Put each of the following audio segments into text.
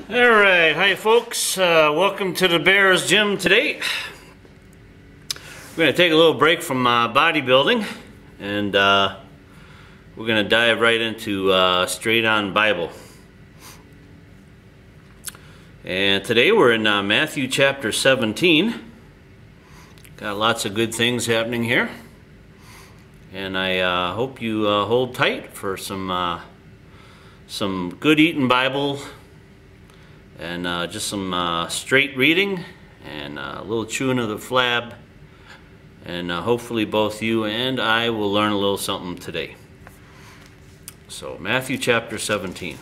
All right, hi folks. Welcome to the Bears Gym today. We're going to take a little break from bodybuilding, and we're going to dive right into Straight On Bible. And today we're in Matthew chapter 17. Got lots of good things happening here, and I hope you hold tight for some good eating Bible. And just some straight reading and a little chewing of the flab. And hopefully both you and I will learn a little something today. So Matthew chapter 17.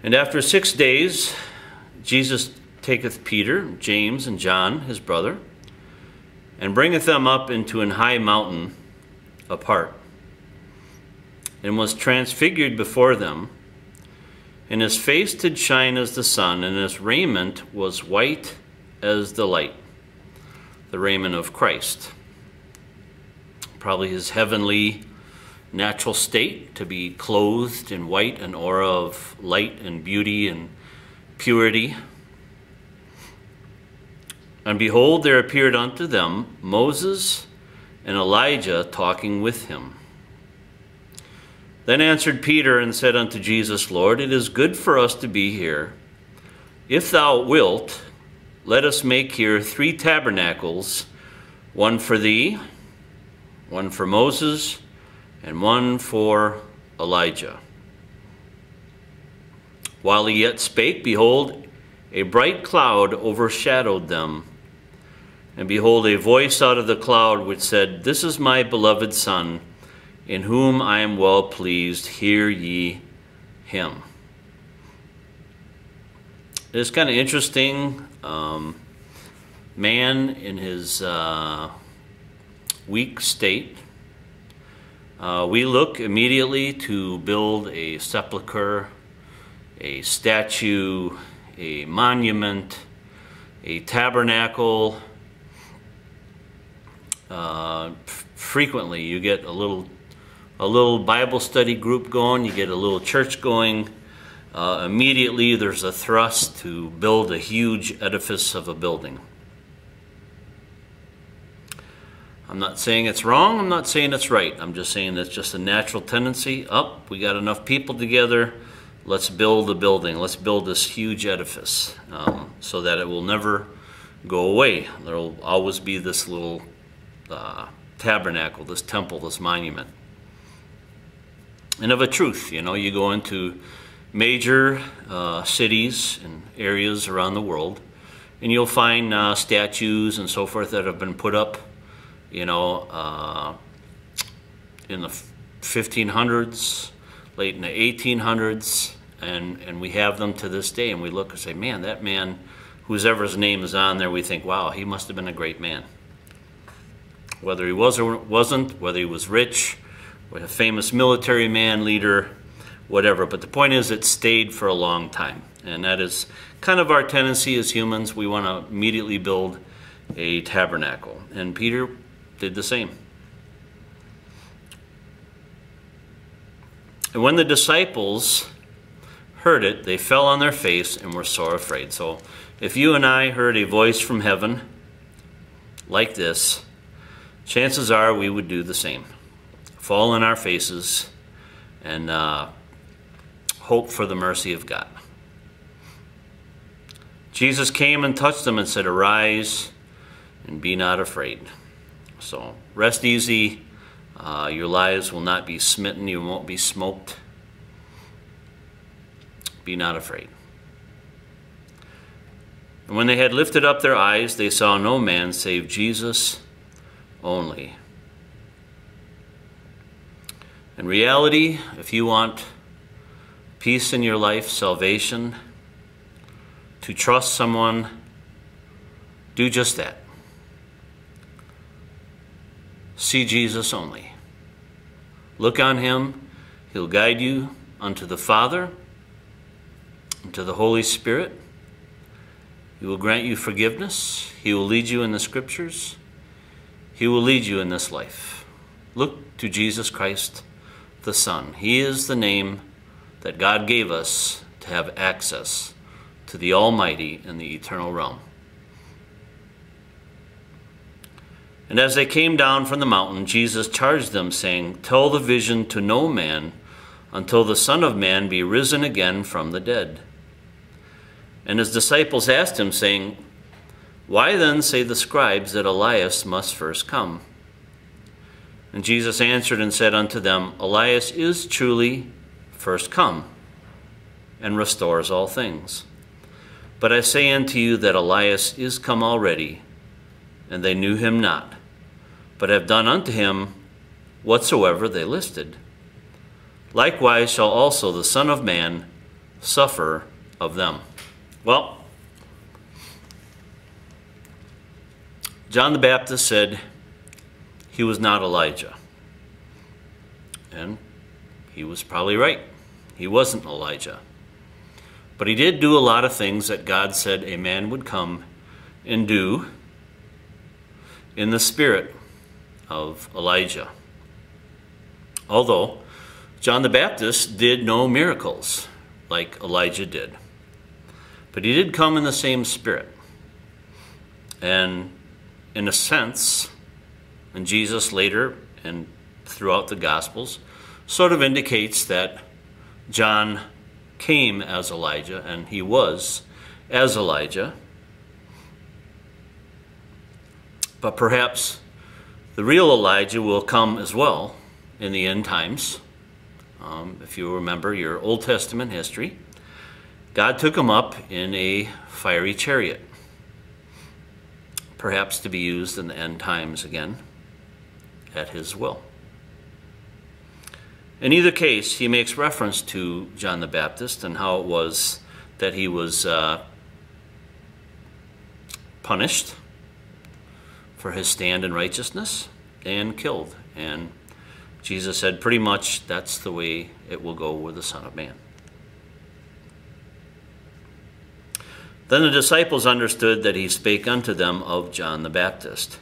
And after 6 days, Jesus taketh Peter, James, and John, his brother, and bringeth them up into an high mountain apart, and was transfigured before them. And his face did shine as the sun, and his raiment was white as the light, the raiment of Christ. Probably his heavenly natural state, to be clothed in white, an aura of light and beauty and purity. And behold, there appeared unto them Moses and Elijah talking with him. Then answered Peter and said unto Jesus, Lord, it is good for us to be here. If thou wilt, let us make here 3 tabernacles, one for thee, one for Moses, and one for Elijah. While he yet spake, behold, a bright cloud overshadowed them. And behold, a voice out of the cloud which said, This is my beloved Son, in whom I am well pleased, hear ye him. It's kind of interesting. Man in his weak state, we look immediately to build a sepulcher, a statue, a monument, a tabernacle. Frequently you get a little Bible study group going, you get a little church going. Immediately there's a thrust to build a huge edifice of a building. I'm not saying it's wrong, I'm not saying it's right. I'm just saying that's just a natural tendency. We got enough people together, let's build a building. Let's build this huge edifice so that it will never go away. There will always be this little tabernacle, this temple, this monument. And of a truth, you go into major cities and areas around the world, and you'll find statues and so forth that have been put up, in the 1500s, late in the 1800s, and we have them to this day, and we look and say, man, that man, whoever's name is on there, we think, wow, he must have been a great man. Whether he was or wasn't, whether he was rich, a famous military man, leader, whatever. But the point is, it stayed for a long time. And that is kind of our tendency as humans. We want to immediately build a tabernacle. And Peter did the same. And when the disciples heard it, they fell on their face and were sore afraid. So if you and I heard a voice from heaven like this, chances are we would do the same. Fall on our faces and hope for the mercy of God. Jesus came and touched them and said, Arise and be not afraid. So rest easy. Your lives will not be smitten. You won't be smoked. Be not afraid. And when they had lifted up their eyes, they saw no man save Jesus only. In reality, if you want peace in your life, salvation, to trust someone, do just that. See Jesus only. Look on him. He'll guide you unto the Father, unto the Holy Spirit. He will grant you forgiveness. He will lead you in the Scriptures. He will lead you in this life. Look to Jesus Christ, the Son. He is the name that God gave us to have access to the Almighty in the eternal realm. And as they came down from the mountain, Jesus charged them, saying, "Tell the vision to no man until the Son of Man be risen again from the dead." And his disciples asked him, saying, "Why then say the scribes that Elias must first come?" And Jesus answered and said unto them, "Elias is truly first come, and restores all things. But I say unto you that Elias is come already, and they knew him not, but have done unto him whatsoever they listed. Likewise shall also the Son of Man suffer of them." Well, John the Baptist said he was not Elijah. And he was probably right. He wasn't Elijah. But he did do a lot of things that God said a man would come and do in the spirit of Elijah. Although John the Baptist did no miracles like Elijah did. But he did come in the same spirit. And in a sense, and Jesus later and throughout the Gospels sort of indicates that John came as Elijah, and he was as Elijah. But perhaps the real Elijah will come as well in the end times. If you remember your Old Testament history, God took him up in a fiery chariot, perhaps to be used in the end times again at his will. In either case, he makes reference to John the Baptist and how it was that he was punished for his stand in righteousness and killed. And Jesus said pretty much that's the way it will go with the Son of Man. Then the disciples understood that he spake unto them of John the Baptist.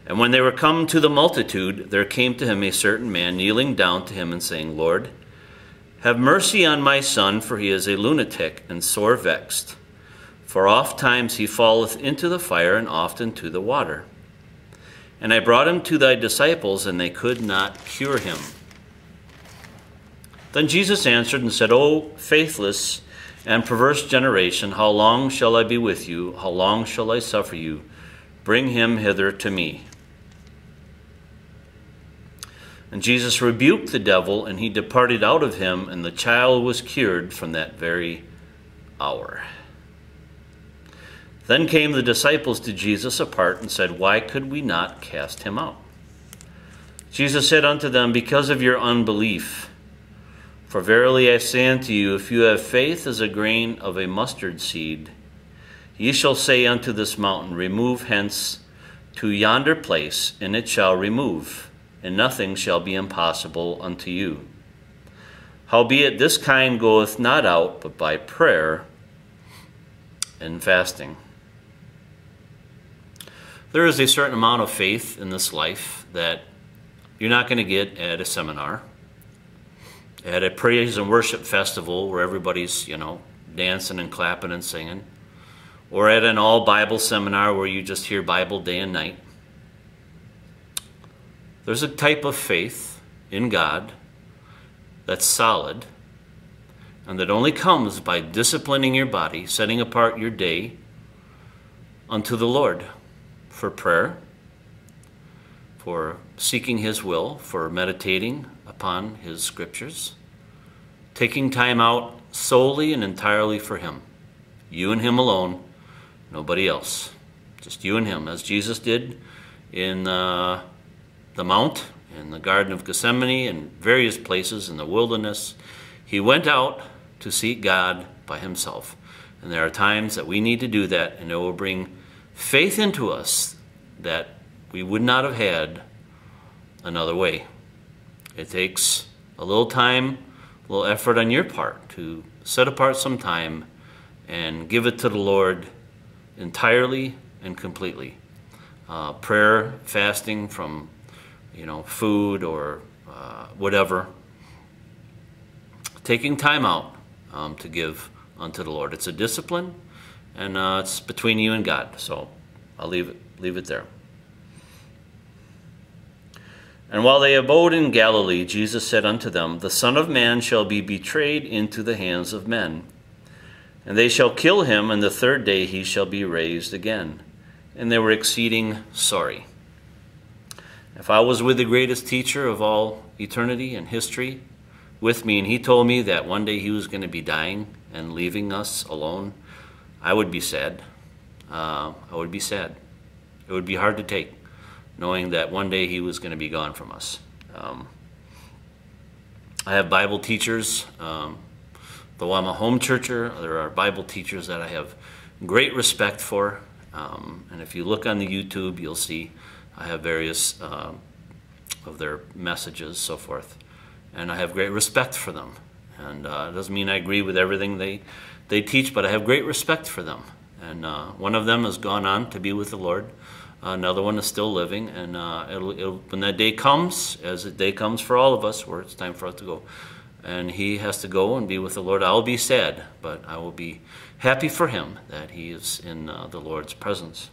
And when they were come to the multitude, there came to him a certain man, kneeling down to him and saying, "Lord, have mercy on my son, for he is a lunatic and sore vexed. For oft times he falleth into the fire, and oft into the water. And I brought him to thy disciples, and they could not cure him." Then Jesus answered and said, "O faithless and perverse generation, how long shall I be with you? How long shall I suffer you? Bring him hither to me." And Jesus rebuked the devil, and he departed out of him, and the child was cured from that very hour. Then came the disciples to Jesus apart and said, "Why could we not cast him out?" Jesus said unto them, "Because of your unbelief. For verily I say unto you, if you have faith as a grain of a mustard seed, ye shall say unto this mountain, Remove hence to yonder place, and it shall remove, and nothing shall be impossible unto you. Howbeit this kind goeth not out, but by prayer and fasting." There is a certain amount of faith in this life that you're not going to get at a seminar, at a praise and worship festival where everybody's, dancing and clapping and singing, or at an all-Bible seminar where you just hear Bible day and night. There's a type of faith in God that's solid, and that only comes by disciplining your body, setting apart your day unto the Lord for prayer, for seeking his will, for meditating upon his scriptures, taking time out solely and entirely for him. You and him alone, nobody else. Just you and him, as Jesus did in the Mount, in the Garden of Gethsemane, and various places in the wilderness. He went out to seek God by himself. And there are times that we need to do that, and it will bring faith into us that we would not have had another way. It takes a little time, a little effort on your part to set apart some time and give it to the Lord entirely and completely. Prayer, fasting from food or whatever, taking time out to give unto the Lord. It's a discipline, and it's between you and God. So I'll leave it there. And while they abode in Galilee, Jesus said unto them, The Son of Man shall be betrayed into the hands of men, and they shall kill him, and the third day he shall be raised again. And they were exceeding sorry. If I was with the greatest teacher of all eternity and history with me, and he told me that one day he was going to be dying and leaving us alone, I would be sad. I would be sad. It would be hard to take, knowing that one day he was going to be gone from us. I have Bible teachers, though I'm a home churcher, there are Bible teachers that I have great respect for. And if you look on the YouTube, you'll see I have various of their messages, so forth. And I have great respect for them. And it doesn't mean I agree with everything they teach, but I have great respect for them. And one of them has gone on to be with the Lord. Another one is still living. And when that day comes, as the day comes for all of us, where it's time for us to go, and he has to go and be with the Lord, I'll be sad, but I will be happy for him that he is in the Lord's presence.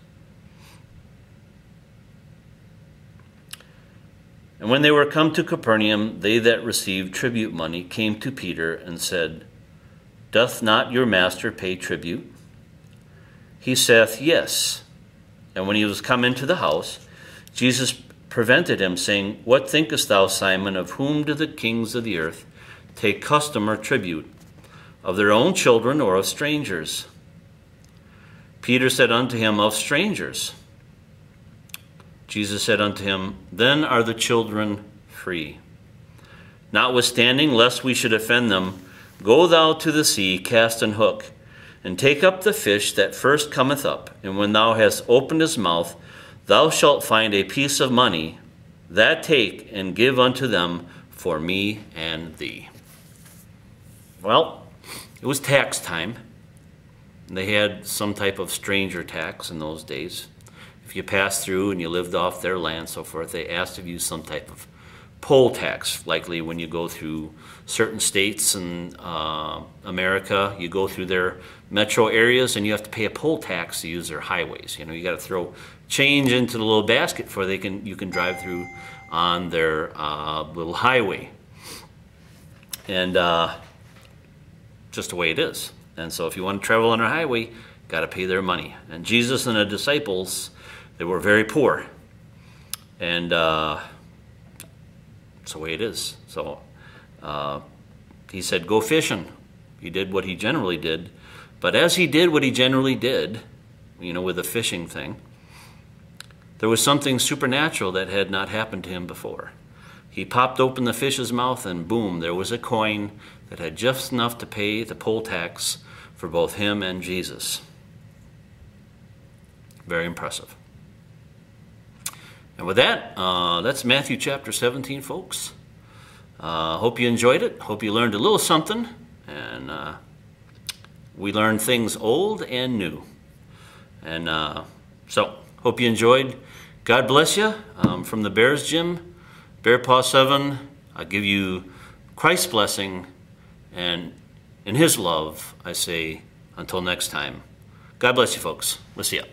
And when they were come to Capernaum, they that received tribute money came to Peter and said, Doth not your master pay tribute? He saith, Yes. And when he was come into the house, Jesus prevented him, saying, What thinkest thou, Simon, of whom do the kings of the earth take custom or tribute? Of their own children or of strangers? Peter said unto him, Of strangers. Jesus said unto him, Then are the children free. Notwithstanding, lest we should offend them, go thou to the sea, cast an hook, and take up the fish that first cometh up. And when thou hast opened his mouth, thou shalt find a piece of money. That take and give unto them for me and thee. Well, it was tax time. They had some type of stranger tax in those days. If you passed through and you lived off their land, so forth, they asked of you some type of poll tax. Likely when you go through certain states in America, you go through their metro areas and you have to pay a poll tax to use their highways. You know, you got to throw change into the little basket before you can drive through on their little highway. And just the way it is. And so if you want to travel on a highway, got to pay their money. And Jesus and the disciples, they were very poor. And it's the way it is. So he said, go fishing. He did what he generally did. But as he did what he generally did, you know, with the fishing thing, there was something supernatural that had not happened to him before. He popped open the fish's mouth and boom, there was a coin that had just enough to pay the poll tax for both him and Jesus. Very impressive. And with that, that's Matthew chapter 17, folks. Hope you enjoyed it. Hope you learned a little something. And we learned things old and new. And so, hope you enjoyed. God bless you. From the Bears Gym, Bear Paw 7, I give you Christ's blessing. And in his love, I say, until next time, God bless you, folks. We'll see you.